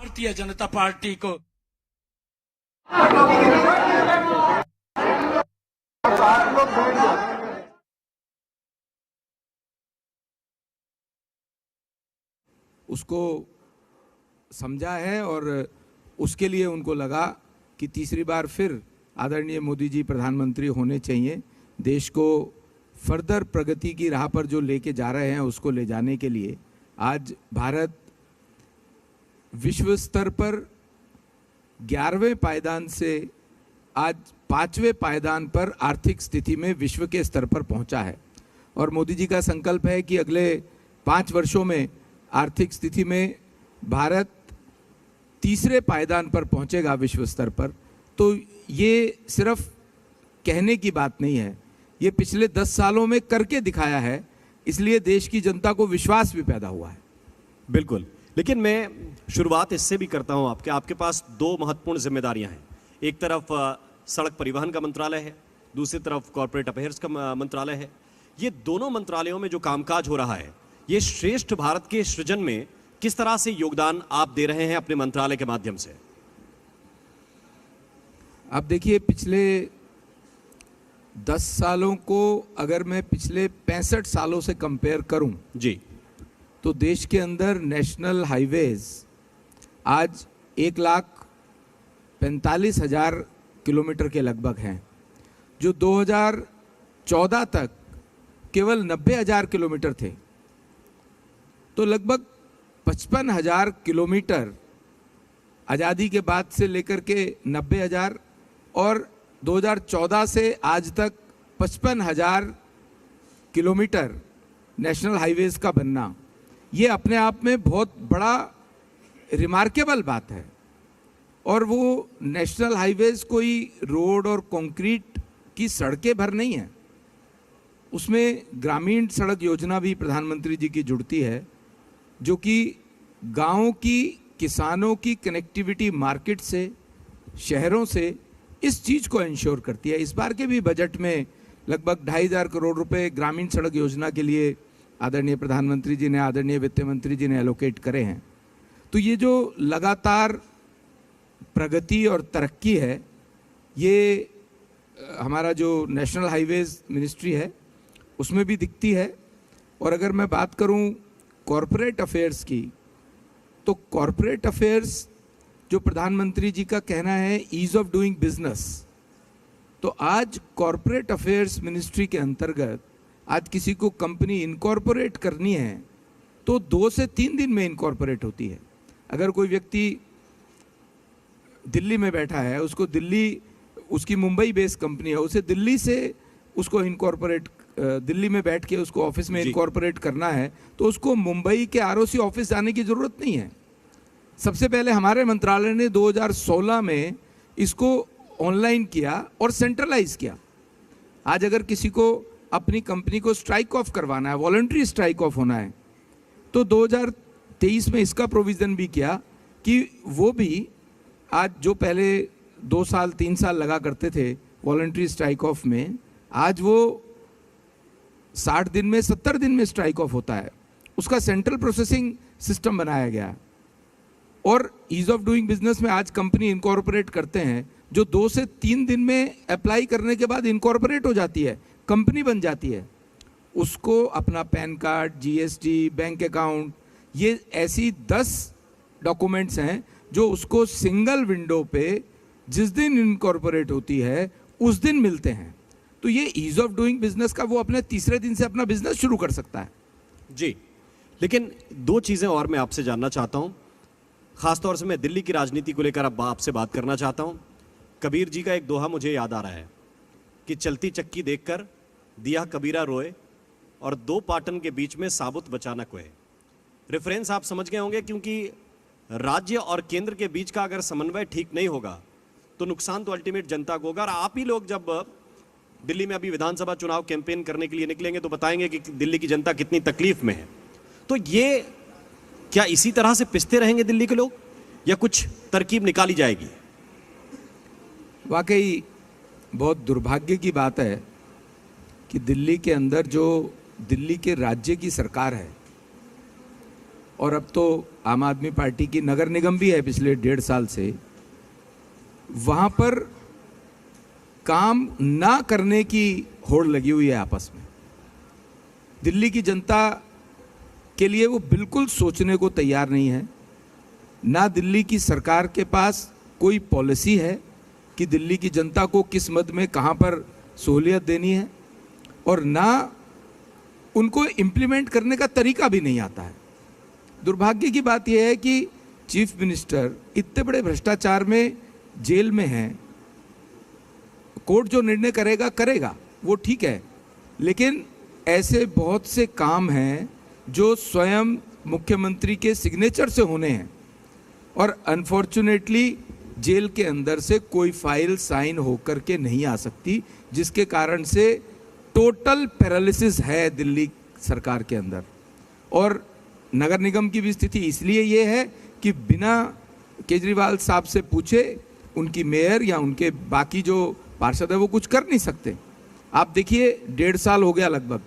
Bharatiya Janata party को उसको समझा है और उसके लिए उनको लगा कि तीसरी बार फिर आदरणीय मोदी जी प्रधानमंत्री होने चाहिए। देश को फर्दर प्रगति की राह पर जो लेके जा रहे हैं उसको ले जाने के लिए आज भारत विश्व स्तर पर 11वें पायदान से आज 5वें पायदान पर आर्थिक स्थिति में विश्व के स्तर पर पहुंचा है। और मोदी जी का संकल्प है कि अगले 5 वर्षों में आर्थिक स्थिति में भारत तीसरे पायदान पर पहुंचेगा विश्व स्तर पर। तो ये सिर्फ कहने की बात नहीं है, ये पिछले 10 सालों में करके दिखाया है, इसलिए देश की जनता को विश्वास भी पैदा हुआ है। बिल्कुल, लेकिन मैं शुरुआत इससे भी करता हूं आपके पास 2 महत्वपूर्ण जिम्मेदारियां हैं। एक तरफ सड़क परिवहन का मंत्रालय है, दूसरी तरफ कॉर्पोरेट अफेयर्स का मंत्रालय है। ये दोनों मंत्रालयों में जो कामकाज हो रहा है, ये श्रेष्ठ भारत के सृजन में किस तरह से योगदान आप दे रहे हैं अपने मंत्रालय के माध्यम से? आप देखिए, पिछले 10 सालों को अगर मैं पिछले 65 सालों से कंपेयर करूं जी, तो देश के अंदर नेशनल हाईवेज आज 1,45,000 किलोमीटर के लगभग हैं, जो 2014 तक केवल 90,000 किलोमीटर थे। तो लगभग 55,000 किलोमीटर आज़ादी के बाद से लेकर के 90,000 और 2014 से आज तक 55,000 किलोमीटर नेशनल हाईवेज का बनना, ये अपने आप में बहुत बड़ा रिमार्केबल बात है। और वो नेशनल हाईवेज कोई रोड और कंक्रीट की सड़कें भर नहीं है, उसमें ग्रामीण सड़क योजना भी प्रधानमंत्री जी की जुड़ती है, जो कि गांवों की किसानों की कनेक्टिविटी मार्केट से, शहरों से, इस चीज़ को इंश्योर करती है। इस बार के भी बजट में लगभग 2,500 करोड़ रुपए ग्रामीण सड़क योजना के लिए आदरणीय प्रधानमंत्री जी ने, आदरणीय वित्त मंत्री जी ने एलोकेट करे हैं। तो ये जो लगातार प्रगति और तरक्की है, ये हमारा जो नेशनल हाईवेज मिनिस्ट्री है उसमें भी दिखती है। और अगर मैं बात करूं कॉरपोरेट अफेयर्स की, तो कॉरपोरेट अफेयर्स जो प्रधानमंत्री जी का कहना है ईज ऑफ डूइंग बिजनेस, तो आज कॉरपोरेट अफेयर्स मिनिस्ट्री के अंतर्गत आज किसी को कंपनी इनकॉर्पोरेट करनी है तो 2 से 3 दिन में इनकॉर्पोरेट होती है। अगर कोई व्यक्ति दिल्ली में बैठा है, उसको दिल्ली, उसकी मुंबई बेस्ड कंपनी है, उसे दिल्ली से उसको इनकॉर्पोरेट, दिल्ली में बैठ के उसको ऑफिस में इनकॉर्पोरेट करना है, तो उसको मुंबई के आरओसी ऑफिस जाने की जरूरत नहीं है। सबसे पहले हमारे मंत्रालय ने 2016 में इसको ऑनलाइन किया और सेंट्रलाइज किया। आज अगर किसी को अपनी कंपनी को स्ट्राइक ऑफ करवाना है, वॉलंटरी स्ट्राइक ऑफ होना है, तो 2023 में इसका प्रोविजन भी किया कि वो भी आज जो पहले 2 साल 3 साल लगा करते थे वॉलंटरी स्ट्राइक ऑफ में, आज वो 60 दिन में 70 दिन में स्ट्राइक ऑफ होता है। उसका सेंट्रल प्रोसेसिंग सिस्टम बनाया गया। और ईज ऑफ डूइंग बिजनेस में आज कंपनी इनकॉर्पोरेट करते हैं, जो 2 से 3 दिन में अप्लाई करने के बाद इनकॉर्पोरेट हो जाती है, कंपनी बन जाती है। उसको अपना pan card, GST, bank account, ये ऐसी 10 डॉक्यूमेंट्स हैं जो उसको सिंगल विंडो पे जिस दिन इनकॉर्पोरेट होती है उस दिन मिलते हैं। तो ये ईज ऑफ डूइंग बिजनेस का वो अपने तीसरे दिन से अपना बिजनेस शुरू कर सकता है। जी, लेकिन 2 चीजें और मैं आपसे जानना चाहता हूं। खासतौर से मैं दिल्ली की राजनीति को लेकर अब आपसे बात करना चाहता हूं। कबीर जी का एक दोहा मुझे याद आ रहा है कि चलती चक्की देखकर दिया कबीरा रोए और 2 पाटन के बीच में साबुत बचाना कोए। रेफरेंस आप समझ गए होंगे, क्योंकि राज्य और केंद्र के बीच का अगर समन्वय ठीक नहीं होगा तो नुकसान तो अल्टीमेट जनता को होगा। और आप ही लोग जब दिल्ली में अभी विधानसभा चुनाव कैंपेन करने के लिए निकलेंगे तो बताएंगे कि दिल्ली की जनता कितनी तकलीफ में है। तो ये क्या इसी तरह से पिसते रहेंगे दिल्ली के लोग, या कुछ तरकीब निकाली जाएगी? वाकई बहुत दुर्भाग्य की बात है कि दिल्ली के अंदर जो दिल्ली के राज्य की सरकार है, और अब तो आम आदमी पार्टी की नगर निगम भी है पिछले 1.5 साल से, वहां पर काम ना करने की होड़ लगी हुई है आपस में। दिल्ली की जनता के लिए वो बिल्कुल सोचने को तैयार नहीं है। ना दिल्ली की सरकार के पास कोई पॉलिसी है कि दिल्ली की जनता को किस मद में कहां पर सहूलियत देनी है, और ना उनको इम्प्लीमेंट करने का तरीका भी नहीं आता है। दुर्भाग्य की बात यह है कि चीफ मिनिस्टर इतने बड़े भ्रष्टाचार में जेल में हैं। कोर्ट जो निर्णय करेगा करेगा, वो ठीक है, लेकिन ऐसे बहुत से काम हैं जो स्वयं मुख्यमंत्री के सिग्नेचर से होने हैं, और अनफॉर्चुनेटली जेल के अंदर से कोई फाइल साइन होकर के नहीं आ सकती, जिसके कारण से टोटल पैरालिसिस है दिल्ली सरकार के अंदर। और नगर निगम की भी स्थिति इसलिए ये है कि बिना केजरीवाल साहब से पूछे उनकी मेयर या उनके बाकी जो पार्षद है वो कुछ कर नहीं सकते। आप देखिए 1.5 साल हो गया लगभग,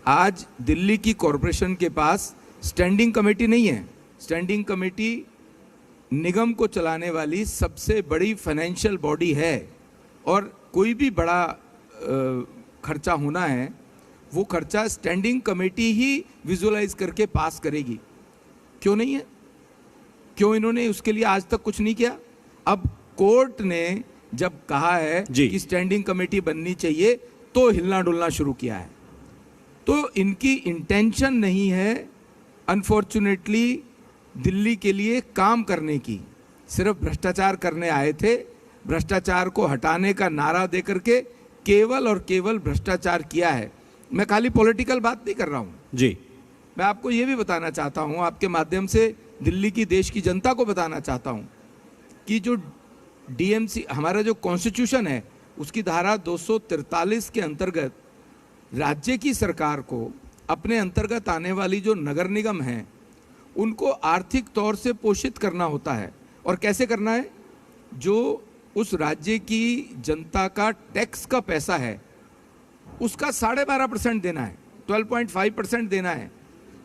आज दिल्ली की कॉरपोरेशन के पास स्टैंडिंग कमेटी नहीं है। स्टैंडिंग कमेटी निगम को चलाने वाली सबसे बड़ी फाइनेंशियल बॉडी है, और कोई भी बड़ा खर्चा होना है वो खर्चा स्टैंडिंग कमेटी ही विजुअलाइज करके पास करेगी। क्यों नहीं है? क्यों इन्होंने उसके लिए आज तक कुछ नहीं किया? अब कोर्ट ने जब कहा है कि स्टैंडिंग कमेटी बननी चाहिए तो हिलना डुलना शुरू किया है। तो इनकी इंटेंशन नहीं है अनफॉर्चुनेटली दिल्ली के लिए काम करने की, सिर्फ भ्रष्टाचार करने आए थे। भ्रष्टाचार को हटाने का नारा देकर के केवल और केवल भ्रष्टाचार किया है। मैं खाली पॉलिटिकल बात नहीं कर रहा हूं जी, मैं आपको यह भी बताना चाहता हूं, आपके माध्यम से दिल्ली की देश की जनता को बताना चाहता हूं कि जो डीएमसी हमारा जो कॉन्स्टिट्यूशन है उसकी धारा 243 के अंतर्गत राज्य की सरकार को अपने अंतर्गत आने वाली जो नगर निगम हैं उनको आर्थिक तौर से पोषित करना होता है। और कैसे करना है? जो उस राज्य की जनता का टैक्स का पैसा है उसका 12.5% देना है, 12.5% देना है,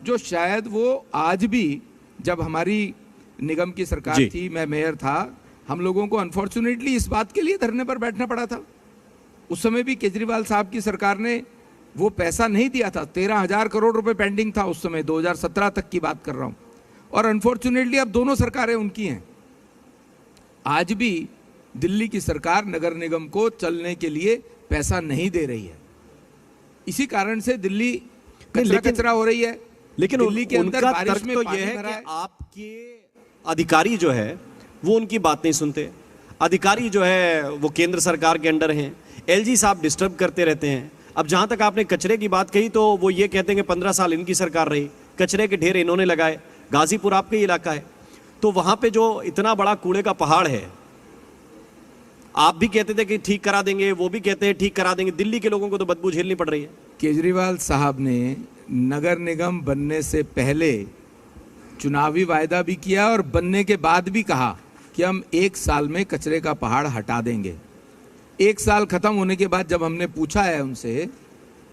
जो शायद वो आज भी, जब हमारी निगम की सरकार थी, मैं मेयर था, हम लोगों को अनफॉर्चुनेटली इस बात के लिए धरने पर बैठना पड़ा था। उस समय भी केजरीवाल साहब की सरकार ने वो पैसा नहीं दिया था। 13,000 करोड़ रुपए पेंडिंग था उस समय, 2017 तक की बात कर रहा हूं। और अनफॉर्चुनेटली अब दोनों सरकारें उनकी हैं। आज भी दिल्ली की सरकार नगर निगम को चलने के लिए पैसा नहीं दे रही है। इसी कारण से दिल्ली कचरा हो रही है। लेकिन दिल्ली के अंदर बारिश में तो पानी यह है भरा कि है। आपके अधिकारी जो है वो उनकी बात नहीं सुनते। अधिकारी जो है वो केंद्र सरकार के अंडर हैं। एलजी साहब डिस्टर्ब करते रहते हैं। अब जहां तक आपने कचरे की बात कही तो वो ये कहते हैं कि 15 साल इनकी सरकार रही, कचरे के ढेर इन्होंने लगाए। गाजीपुर आपका ही इलाका है, तो वहां पे जो इतना बड़ा कूड़े का पहाड़ है, आप भी कहते थे कि ठीक करा देंगे, वो भी कहते हैं ठीक करा देंगे। दिल्ली के लोगों को तो बदबू झेलनी पड़ रही है। केजरीवाल साहब ने नगर निगम बनने से पहले चुनावी वायदा भी किया और बनने के बाद भी कहा कि हम 1 साल में कचरे का पहाड़ हटा देंगे। 1 साल खत्म होने के बाद जब हमने पूछा है उनसे,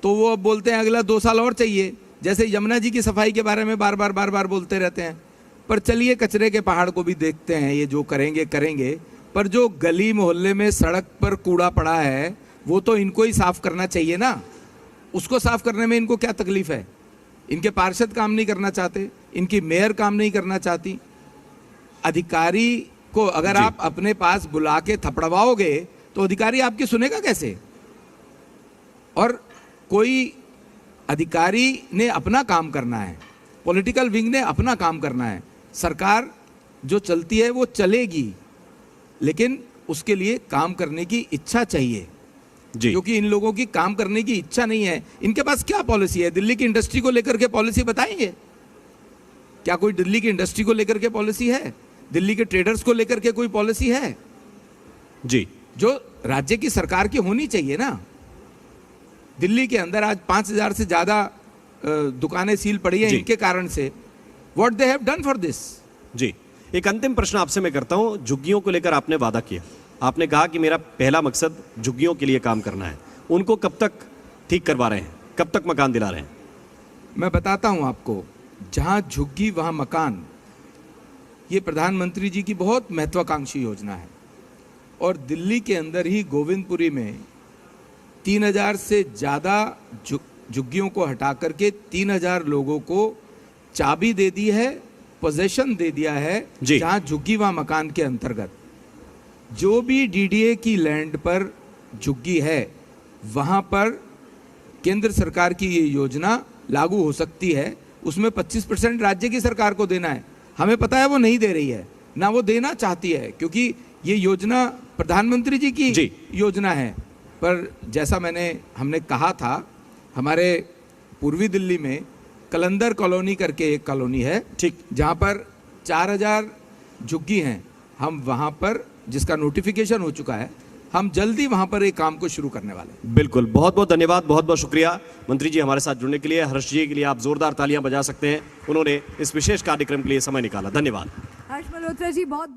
तो वो अब बोलते हैं अगला 2 साल और चाहिए। जैसे यमुना जी की सफाई के बारे में बार बार बोलते रहते हैं। पर चलिए कचरे के पहाड़ को भी देखते हैं, ये जो करेंगे करेंगे। पर जो गली मोहल्ले में सड़क पर कूड़ा पड़ा है वो तो इनको ही साफ करना चाहिए ना। उसको साफ करने में इनको क्या तकलीफ है? इनके पार्षद काम नहीं करना चाहते, इनकी मेयर काम नहीं करना चाहती। अधिकारी को अगर आप अपने पास बुला के थपड़वाओगे तो अधिकारी आपकी सुनेगा कैसे? और कोई अधिकारी ने अपना काम करना है, पॉलिटिकल विंग ने अपना काम करना है। सरकार जो चलती है वो चलेगी, लेकिन उसके लिए काम करने की इच्छा चाहिए। क्योंकि इन लोगों की काम करने की इच्छा नहीं है। इनके पास क्या पॉलिसी है? दिल्ली की इंडस्ट्री को लेकर के पॉलिसी बताएंगे क्या? कोई दिल्ली की इंडस्ट्री को लेकर के पॉलिसी है? दिल्ली के ट्रेडर्स को लेकर के कोई पॉलिसी है? जी, जो राज्य की सरकार की होनी चाहिए ना। दिल्ली के अंदर आज 5,000 से ज्यादा दुकानें सील पड़ी हैं इनके कारण से। What they have done for this? जी, एक अंतिम प्रश्न आपसे मैं करता हूं। झुग्गियों को लेकर आपने वादा किया, आपने कहा कि मेरा पहला मकसद झुग्गियों के लिए काम करना है। उनको कब तक ठीक करवा रहे हैं? कब तक मकान दिला रहे हैं? मैं बताता हूं आपको। जहां झुग्गी वहां मकान, ये प्रधानमंत्री जी की बहुत महत्वाकांक्षी योजना है। और दिल्ली के अंदर ही गोविंदपुरी में 3000 से ज़्यादा झुग्गियों को हटा करके 3000 लोगों को चाबी दे दी है, पोजेशन दे दिया है, जी। जहाँ झुग्गी व मकान के अंतर्गत जो भी डीडीए की लैंड पर झुग्गी है वहाँ पर केंद्र सरकार की ये योजना लागू हो सकती है। उसमें 25% राज्य की सरकार को देना है। हमें पता है वो नहीं दे रही है, ना वो देना चाहती है, क्योंकि ये योजना प्रधानमंत्री जी की जी। योजना है। पर जैसा हमने कहा था, हमारे पूर्वी दिल्ली में कलंदर कॉलोनी करके एक कॉलोनी है, ठीक, जहाँ पर 4000 झुग्गी हैं। हम वहाँ पर, जिसका नोटिफिकेशन हो चुका है, हम जल्दी वहाँ पर एक काम को शुरू करने वाले हैं। बिल्कुल। बहुत बहुत धन्यवाद, बहुत बहुत शुक्रिया मंत्री जी हमारे साथ जुड़ने के लिए। हर्ष जी के लिए आप जोरदार तालियां बजा सकते हैं, उन्होंने इस विशेष कार्यक्रम के लिए समय निकाला। धन्यवाद। हर्ष मल्होत्रा जी बहुत